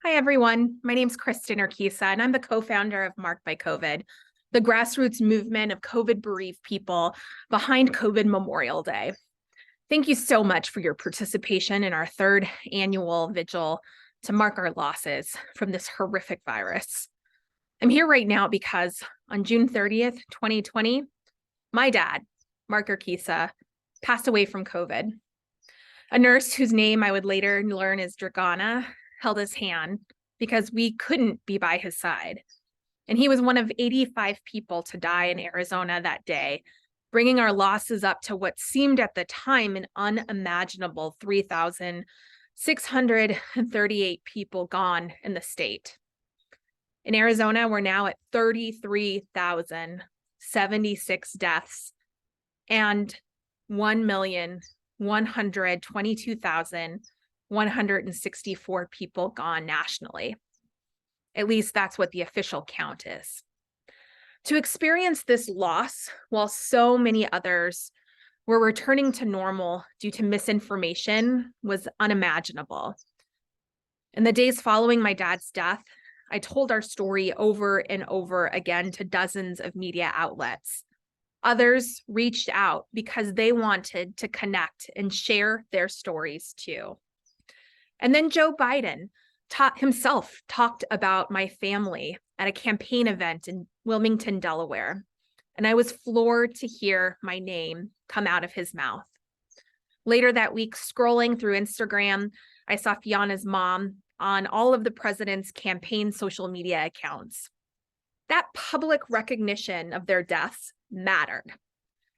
Hi, everyone. My name is Kristin Urquiza, and I'm the co-founder of Marked by COVID, the grassroots movement of COVID-bereaved people behind COVID Memorial Day. Thank you so much for your participation in our third annual vigil to mark our losses from this horrific virus. I'm here right now because on June 30th, 2020, my dad, Mark Urquiza, passed away from COVID. A nurse whose name I would later learn is Dragana held his hand because we couldn't be by his side. And he was one of 85 people to die in Arizona that day, bringing our losses up to what seemed at the time an unimaginable 3,638 people gone in the state. In Arizona, we're now at 33,076 deaths and 1,122,164 people gone nationally. At least that's what the official count is. To experience this loss while so many others were returning to normal due to misinformation was unimaginable. In the days following my dad's death, I told our story over and over again to dozens of media outlets. Others reached out because they wanted to connect and share their stories too. And then Joe Biden himself talked about my family at a campaign event in Wilmington, Delaware. And I was floored to hear my name come out of his mouth. Later that week, scrolling through Instagram, I saw Fiona's mom on all of the president's campaign social media accounts. That public recognition of their deaths mattered.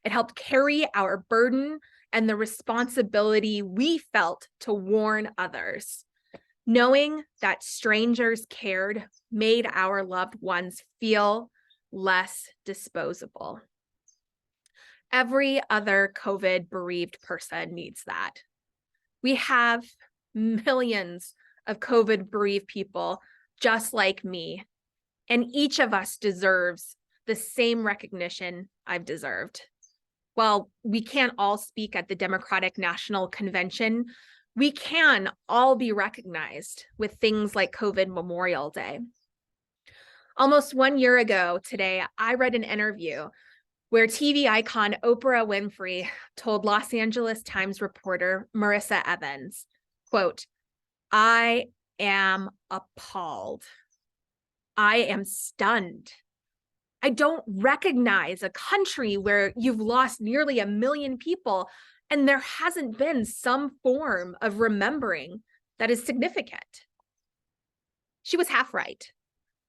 It helped carry our burden and the responsibility we felt to warn others. Knowing that strangers cared made our loved ones feel less disposable. Every other COVID bereaved person needs that. We have millions of COVID bereaved people just like me, and each of us deserves the same recognition I've deserved. While we can't all speak at the Democratic National Convention, we can all be recognized with things like COVID Memorial Day. Almost 1 year ago today, I read an interview where TV icon Oprah Winfrey told Los Angeles Times reporter Marissa Evans, quote, "I am appalled. I am stunned. I don't recognize a country where you've lost nearly 1 million people and there hasn't been some form of remembering that is significant." She was half right.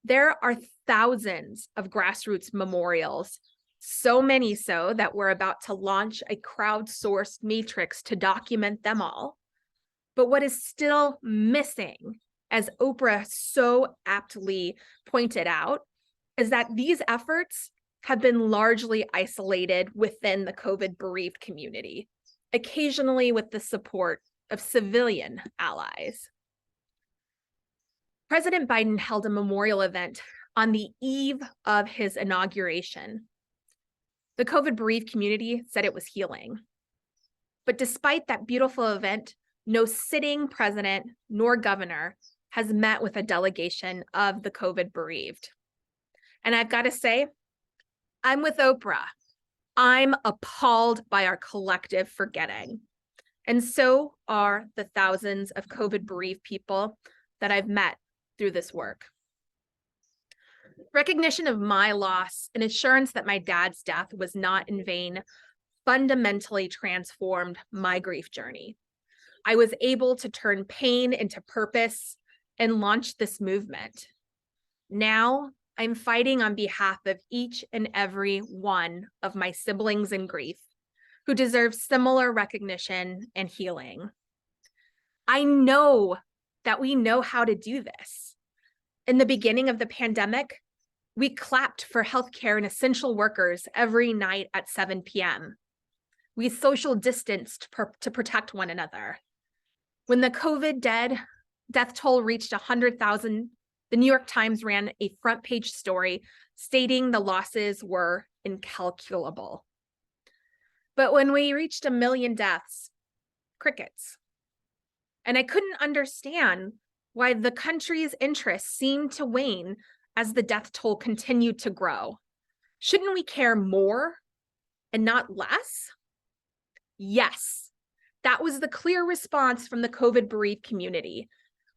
There are thousands of grassroots memorials, so many so that we're about to launch a crowdsourced matrix to document them all. But what is still missing, as Oprah so aptly pointed out, is that these efforts have been largely isolated within the COVID bereaved community, occasionally with the support of civilian allies. President Biden held a memorial event on the eve of his inauguration. The COVID bereaved community said it was healing. But despite that beautiful event, no sitting president nor governor has met with a delegation of the COVID bereaved. And I've got to say, I'm with Oprah. I'm appalled by our collective forgetting. And so are the thousands of COVID bereaved people that I've met through this work. Recognition of my loss and assurance that my dad's death was not in vain fundamentally transformed my grief journey. I was able to turn pain into purpose and launch this movement. Now, I'm fighting on behalf of each and every one of my siblings in grief who deserve similar recognition and healing. I know that we know how to do this. In the beginning of the pandemic, we clapped for healthcare and essential workers every night at 7 p.m. We social distanced to protect one another. When the COVID death toll reached 100,000, the New York Times ran a front page story stating the losses were incalculable. But when we reached 1 million deaths, crickets. And I couldn't understand why the country's interests seemed to wane as the death toll continued to grow. Shouldn't we care more and not less? Yes, that was the clear response from the COVID bereaved community.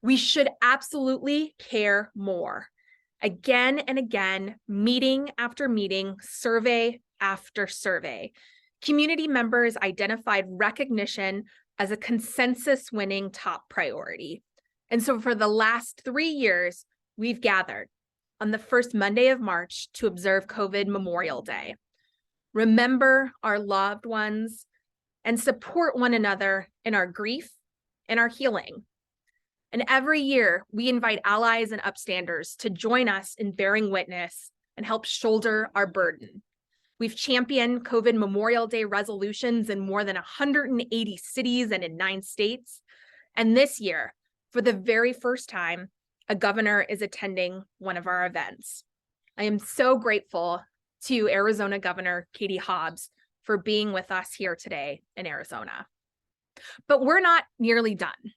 We should absolutely care more. Again and again, meeting after meeting, survey after survey, community members identified recognition as a consensus-winning top priority. And so for the last 3 years, we've gathered on the first Monday of March to observe COVID Memorial Day, remember our loved ones, and support one another in our grief and our healing. And every year, we invite allies and upstanders to join us in bearing witness and help shoulder our burden. We've championed COVID Memorial Day resolutions in more than 180 cities and in 9 states. And this year, for the very first time, a governor is attending one of our events. I am so grateful to Arizona Governor Katie Hobbs for being with us here today in Arizona. But we're not nearly done.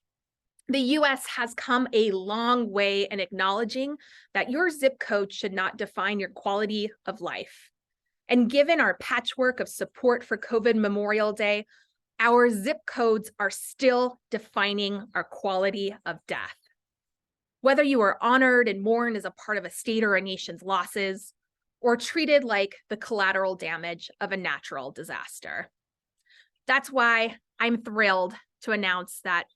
The US has come a long way in acknowledging that your zip code should not define your quality of life. And given our patchwork of support for COVID Memorial Day, our zip codes are still defining our quality of death. Whether you are honored and mourned as a part of a state or a nation's losses, or treated like the collateral damage of a natural disaster. That's why I'm thrilled to announce that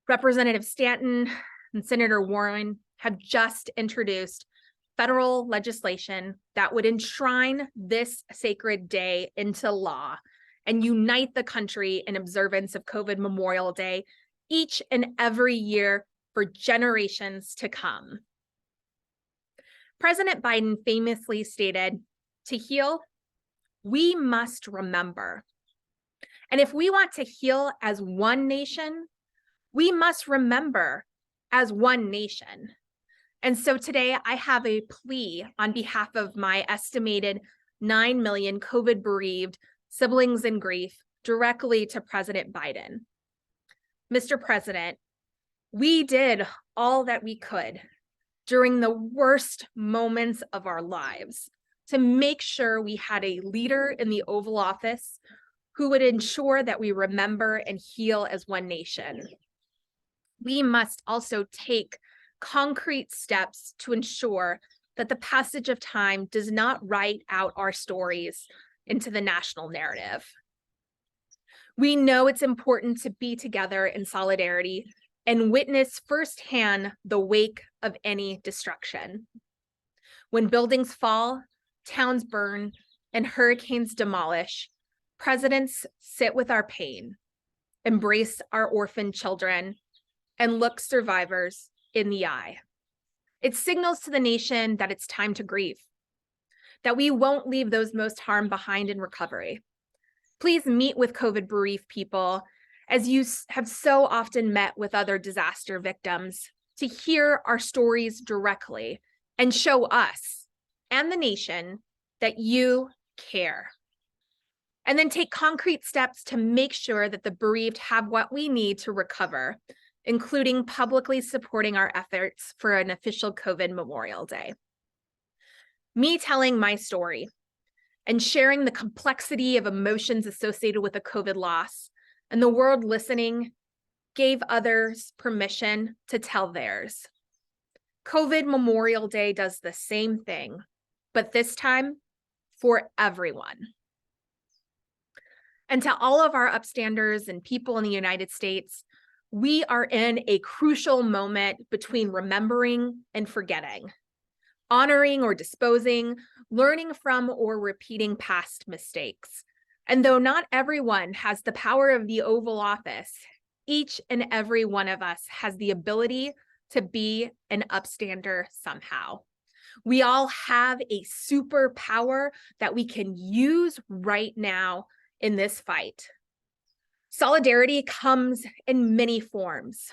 Representative Stanton and Senator Warren have just introduced federal legislation that would enshrine this sacred day into law and unite the country in observance of COVID Memorial Day each and every year for generations to come. President Biden famously stated, "To heal, we must remember." And if we want to heal as one nation, we must remember as one nation. And so today I have a plea on behalf of my estimated 9 million COVID bereaved siblings in grief directly to President Biden. Mr. President, we did all that we could during the worst moments of our lives to make sure we had a leader in the Oval Office who would ensure that we remember and heal as one nation. We must also take concrete steps to ensure that the passage of time does not write out our stories into the national narrative. We know it's important to be together in solidarity and witness firsthand the wake of any destruction. When buildings fall, towns burn, and hurricanes demolish, presidents sit with our pain, embrace our orphan children, and look survivors in the eye. It signals to the nation that it's time to grieve, that we won't leave those most harmed behind in recovery. Please meet with COVID bereaved people, as you have so often met with other disaster victims, to hear our stories directly and show us and the nation that you care. And then take concrete steps to make sure that the bereaved have what we need to recover, including publicly supporting our efforts for an official COVID Memorial Day. Me telling my story and sharing the complexity of emotions associated with a COVID loss, and the world listening gave others permission to tell theirs. COVID Memorial Day does the same thing, but this time for everyone. And to all of our upstanders and people in the United States, we are in a crucial moment between remembering and forgetting, honoring or disposing, learning from or repeating past mistakes. And though not everyone has the power of the Oval Office, each and every one of us has the ability to be an upstander somehow. We all have a superpower that we can use right now in this fight. Solidarity comes in many forms.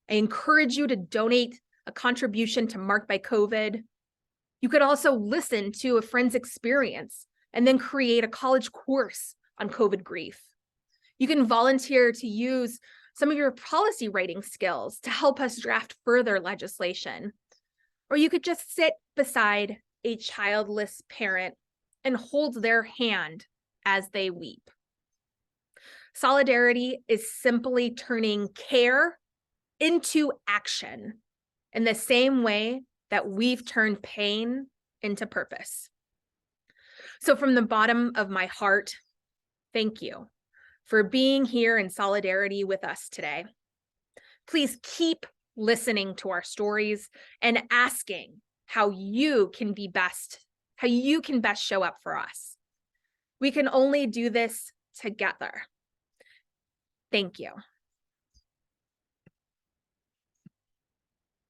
I encourage you to donate a contribution to Marked by COVID. You could also listen to a friend's experience and then create a college course on COVID grief. You can volunteer to use some of your policy writing skills to help us draft further legislation. Or you could just sit beside a childless parent and hold their hand as they weep. Solidarity is simply turning care into action in the same way that we've turned pain into purpose. So from the bottom of my heart, thank you for being here in solidarity with us today. Please keep listening to our stories and asking how you can best show up for us. We can only do this together. Thank you.